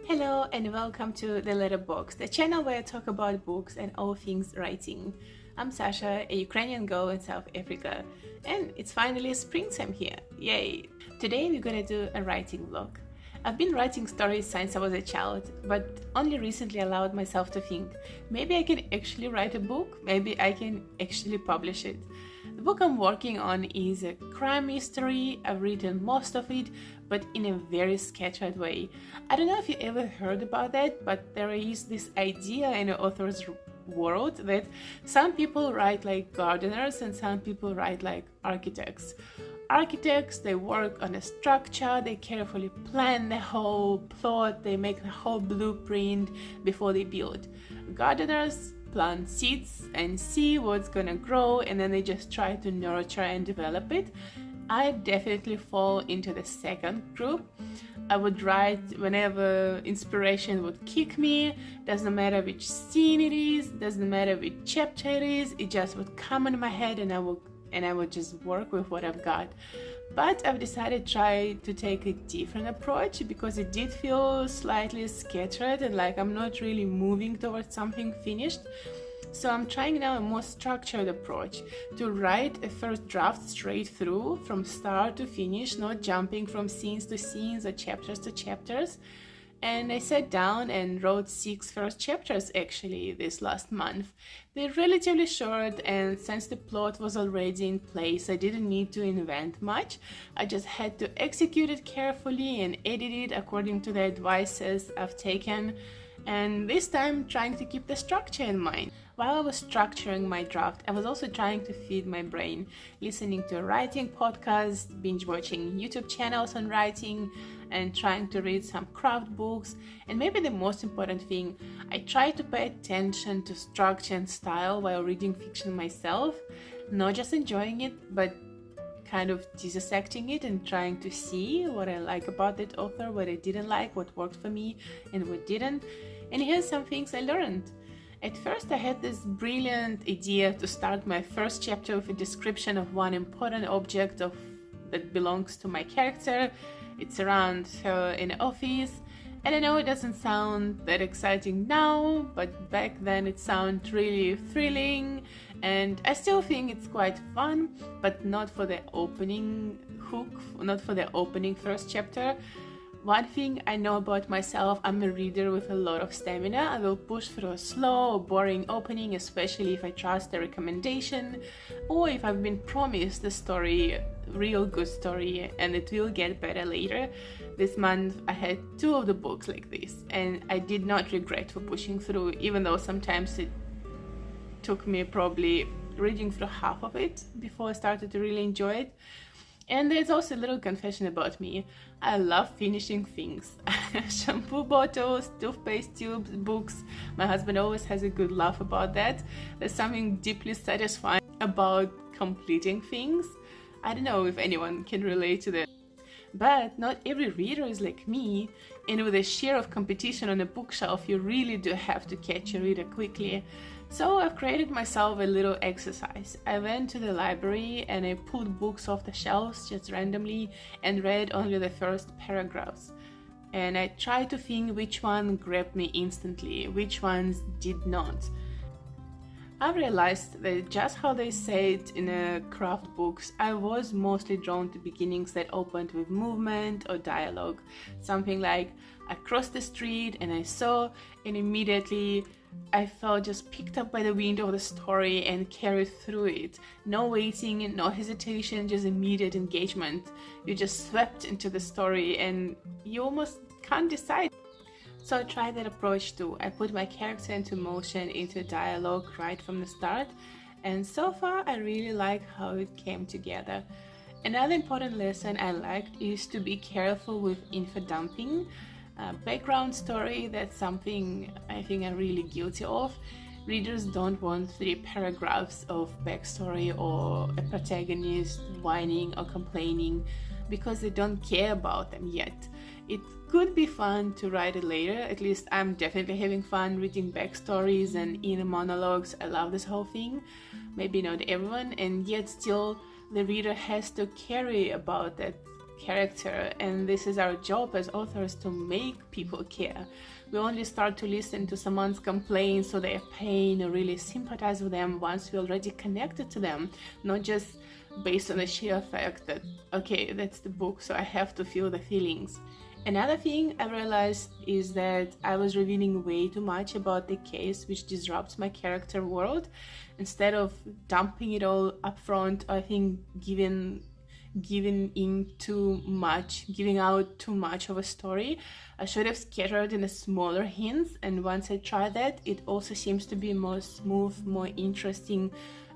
Hello and welcome to The Letterbox, the channel where I talk about books and all things writing. I'm Sasha, a Ukrainian girl in South Africa, and it's finally springtime here. Yay! Today we're gonna do a writing vlog. I've been writing stories since I was a child, but only recently allowed myself to think maybe I can actually write a book, maybe I can actually publish it. The book I'm working on is a crime mystery. I've written most of it, but in a very scattered way. I don't know if you ever heard about that, but there is this idea in the author's world that some people write like gardeners and some people write like architects. Architects, they work on a structure, they carefully plan the whole plot, they make the whole blueprint before they build. Gardeners plant seeds and see what's gonna grow, and then they just try to nurture and develop it. I definitely fall into the second group. I would write whenever inspiration would kick me. Doesn't matter which scene it is, doesn't matter which chapter it is, it just would come in my head and I would just work with what I've got. But I've decided to try to take a different approach because it did feel slightly scattered and like I'm not really moving towards something finished. So I'm trying now a more structured approach to write a first draft straight through from start to finish, not jumping from scenes to scenes or chapters to chapters. And I sat down and wrote 6 first chapters actually this last month. They're relatively short, and since the plot was already in place, I didn't need to invent much. I just had to execute it carefully and edit it according to the advices I've taken, and this time trying to keep the structure in mind. While I was structuring my draft, I was also trying to feed my brain, listening to writing podcasts, binge watching YouTube channels on writing, and trying to read some craft books. And maybe the most important thing, I try to pay attention to structure and style while reading fiction myself, not just enjoying it, but kind of dissecting it and trying to see what I like about that author, what I didn't like, what worked for me and what didn't. And here's some things I learned. At first I had this brilliant idea to start my first chapter with a description of one important object that belongs to my character. It's around her in the office. And I know it doesn't sound that exciting now, but back then it sounded really thrilling, and I still think it's quite fun, but not for the opening hook, not for the opening first chapter. One thing I know about myself, I'm a reader with a lot of stamina. I will push through a slow or boring opening, especially if I trust a recommendation or if I've been promised a story, real good story, and it will get better later. This month I had 2 of the books like this, and I did not regret for pushing through, even though sometimes it took me probably reading through half of it before I started to really enjoy it. And there's also a little confession about me. I love finishing things. Shampoo bottles, toothpaste tubes, books. My husband always has a good laugh about that. There's something deeply satisfying about completing things. I don't know if anyone can relate to that. But not every reader is like me, and with a share of competition on a bookshelf, you really do have to catch a reader quickly. So I've created myself a little exercise. I went to the library and I pulled books off the shelves just randomly and read only the first paragraphs. And I tried to think which one grabbed me instantly, which ones did not. I realized that just how they say it in craft books, I was mostly drawn to beginnings that opened with movement or dialogue. Something like, I crossed the street and I saw, and immediately I felt just picked up by the wind of the story and carried through it. No waiting, no hesitation, just immediate engagement. You just swept into the story and you almost can't decide. So I tried that approach too. I put my character into motion, into dialogue right from the start, and so far I really like how it came together. Another important lesson I liked is to be careful with info dumping. Background story, that's something I think I'm really guilty of. Readers don't want 3 paragraphs of backstory or a protagonist whining or complaining because they don't care about them yet. It could be fun to write it later. At least I'm definitely having fun reading backstories and inner monologues. I love this whole thing. Maybe not everyone, and yet still the reader has to character, and this is our job as authors, to make people care. We only start to listen to someone's complaints or their pain or really sympathize with them once we already connected to them, not just based on the sheer fact that, okay, that's the book, so I have to feel the feelings. Another thing I realized is that I was revealing way too much about the case, which disrupts my character world. Instead of dumping it all up front, I think giving out too much of a story, I should have scattered in a smaller hints, and once I tried that, it also seems to be more smooth, more interesting,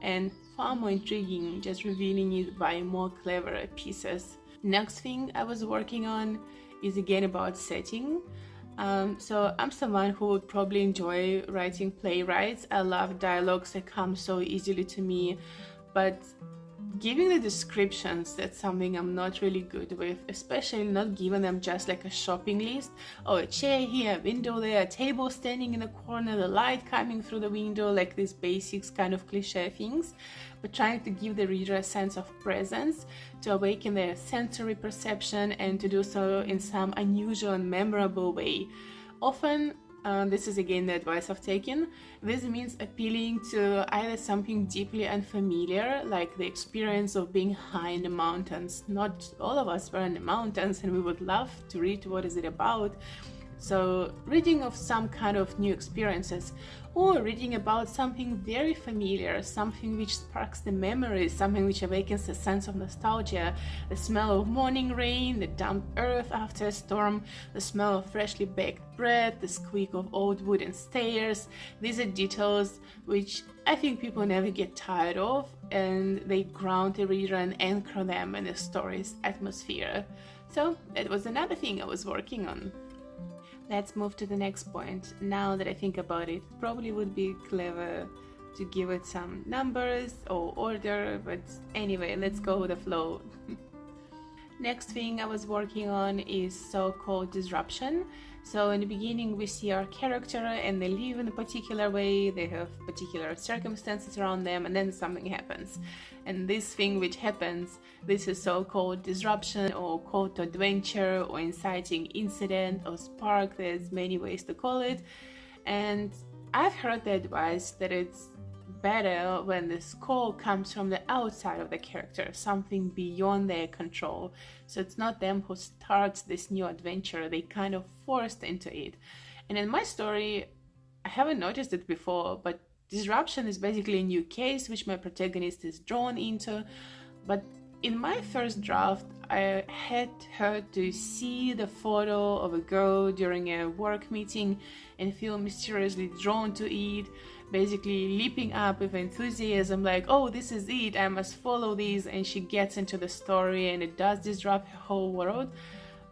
and far more intriguing, just revealing it by more clever pieces. Next thing I was working on is again about setting. So I'm someone who would probably enjoy writing playwrights. I love dialogues that come so easily to me, but giving the descriptions, that's something I'm not really good with, especially not giving them just like a shopping list. Oh, a chair here, a window there, a table standing in the corner, the light coming through the window, like these basics kind of cliche things, but trying to give the reader a sense of presence, to awaken their sensory perception, and to do so in some unusual and memorable way. Often, this is again the advice I've taken, this means appealing to either something deeply unfamiliar, like the experience of being high in the mountains. Not all of us were in the mountains, and we would love to read what is it about. So reading of some kind of new experiences, or reading about something very familiar, something which sparks the memories, something which awakens a sense of nostalgia, the smell of morning rain, the damp earth after a storm, the smell of freshly baked bread, the squeak of old wooden stairs. These are details which I think people never get tired of, and they ground the reader and anchor them in the story's atmosphere. So that was another thing I was working on. Let's move to the next point. Now that I think about it, probably would be clever to give it some numbers or order, but anyway, let's go with the flow. Next thing I was working on is so-called disruption. So in the beginning we see our character and they live in a particular way, they have particular circumstances around them, and then something happens. And this thing which happens, this is so-called disruption or call to adventure or inciting incident or spark. There's many ways to call it. And I've heard the advice that it's better when this call comes from the outside of the character, something beyond their control. So it's not them who starts this new adventure, they kind of forced into it. And in my story, I haven't noticed it before, but disruption is basically a new case which my protagonist is drawn into. But in my first draft, I had her to see the photo of a girl during a work meeting and feel mysteriously drawn to it, basically leaping up with enthusiasm, like, oh, this is it, I must follow these, and she gets into the story and it does disrupt her whole world.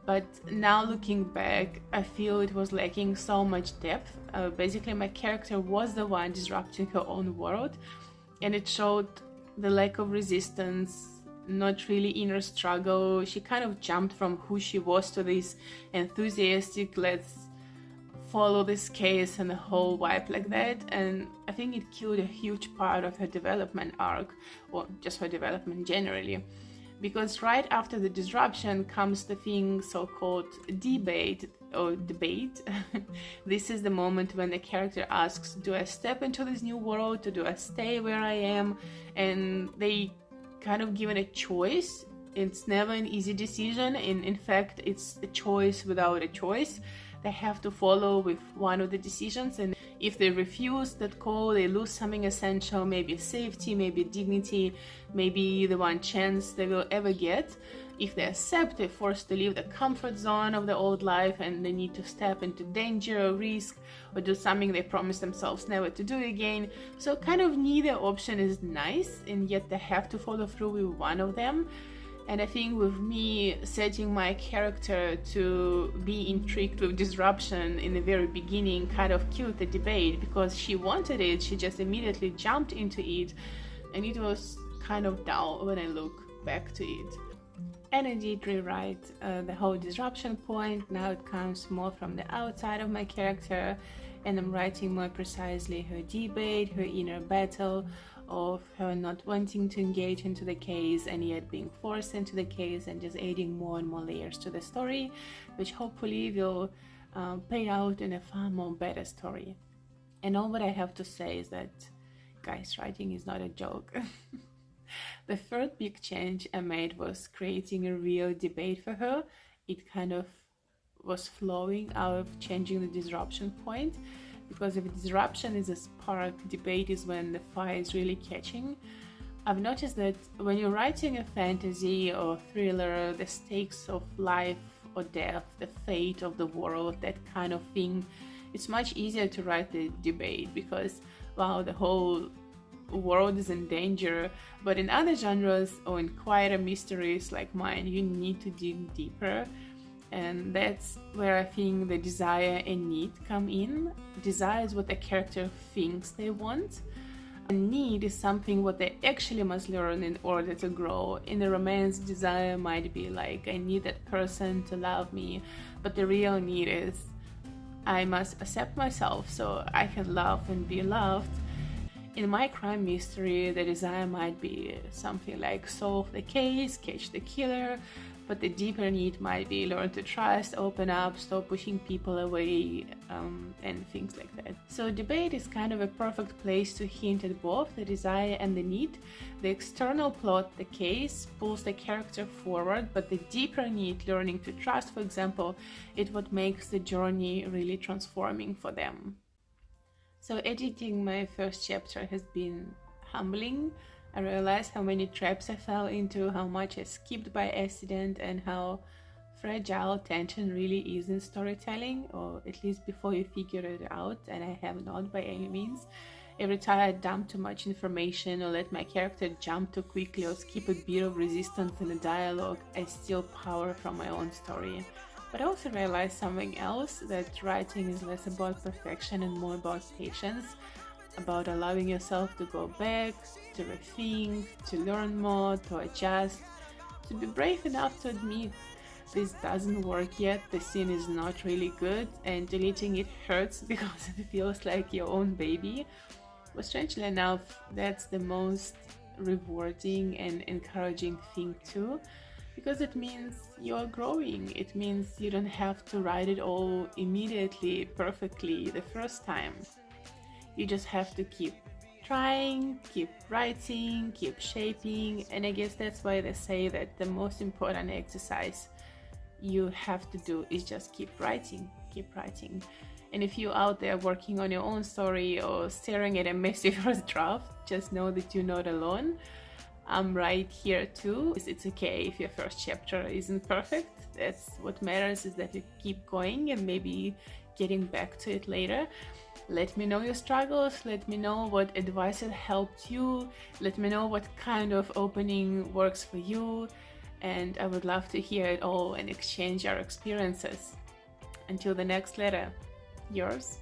But now looking back, I feel it was lacking so much depth. Basically, my character was the one disrupting her own world, and it showed the lack of resistance, not really inner struggle. She kind of jumped from who she was to this enthusiastic, let's follow this case and the whole vibe like that. And I think it killed a huge part of her development arc, or just her development generally. Because right after the disruption comes the thing so-called debate or debate. This is the moment when the character asks, do I step into this new world or do I stay where I am? And they kind of given a choice. It's never an easy decision. In fact, it's a choice without a choice. They have to follow with one of the decisions, and if they refuse that call, they lose something essential, maybe safety, maybe dignity, maybe the one chance they will ever get. If they accept, they're forced to leave the comfort zone of the old life and they need to step into danger or risk or do something they promised themselves never to do again. So kind of neither option is nice, and yet they have to follow through with one of them. And I think with me setting my character to be intrigued with disruption in the very beginning kind of killed the debate, because she wanted it, she just immediately jumped into it, and it was kind of dull when I look back to it. And I did rewrite the whole disruption point. Now it comes more from the outside of my character, and I'm writing more precisely her debate, her inner battle, of her not wanting to engage into the case and yet being forced into the case and just adding more and more layers to the story, which hopefully will play out in a far more better story. And all what I have to say is that, guys, writing is not a joke. The third big change I made was creating a real debate for her. It kind of was flowing out of changing the disruption point, because if disruption is a spark, debate is when the fire is really catching. I've noticed that when you're writing a fantasy or thriller, the stakes of life or death, the fate of the world, that kind of thing, it's much easier to write the debate because, wow, the whole world is in danger. But in other genres or in quieter mysteries like mine, you need to dig deeper. And that's where I think the desire and need come in. Desire is what the character thinks they want. And need is something what they actually must learn in order to grow. In a romance, desire might be like, I need that person to love me. But the real need is, I must accept myself so I can love and be loved. In my crime mystery, the desire might be something like solve the case, catch the killer, but the deeper need might be learn to trust, open up, stop pushing people away, and things like that. So debate is kind of a perfect place to hint at both the desire and the need. The external plot, the case, pulls the character forward, but the deeper need, learning to trust, for example, is what makes the journey really transforming for them. So editing my first chapter has been humbling. I realized how many traps I fell into, how much I skipped by accident, and how fragile tension really is in storytelling, or at least before you figure it out, and I have not by any means. Every time I dump too much information or let my character jump too quickly or skip a bit of resistance in the dialogue, I steal power from my own story. But I also realized something else, that writing is less about perfection and more about patience, about allowing yourself to go back, to rethink, to learn more, to adjust, to be brave enough to admit this doesn't work yet, the scene is not really good, and deleting it hurts because it feels like your own baby. But strangely enough, that's the most rewarding and encouraging thing too, because it means you're growing. It means you don't have to write it all immediately, perfectly, the first time. You just have to keep trying, keep writing, keep shaping, and I guess that's why they say that the most important exercise you have to do is just keep writing, keep writing. And if you're out there working on your own story or staring at a messy first draft, just know that you're not alone. I'm right here too. It's okay if your first chapter isn't perfect. That's what matters, is that you keep going and maybe getting back to it later. Let me know your struggles, let me know what advice has helped you, let me know what kind of opening works for you, and I would love to hear it all and exchange our experiences. Until the next letter, yours,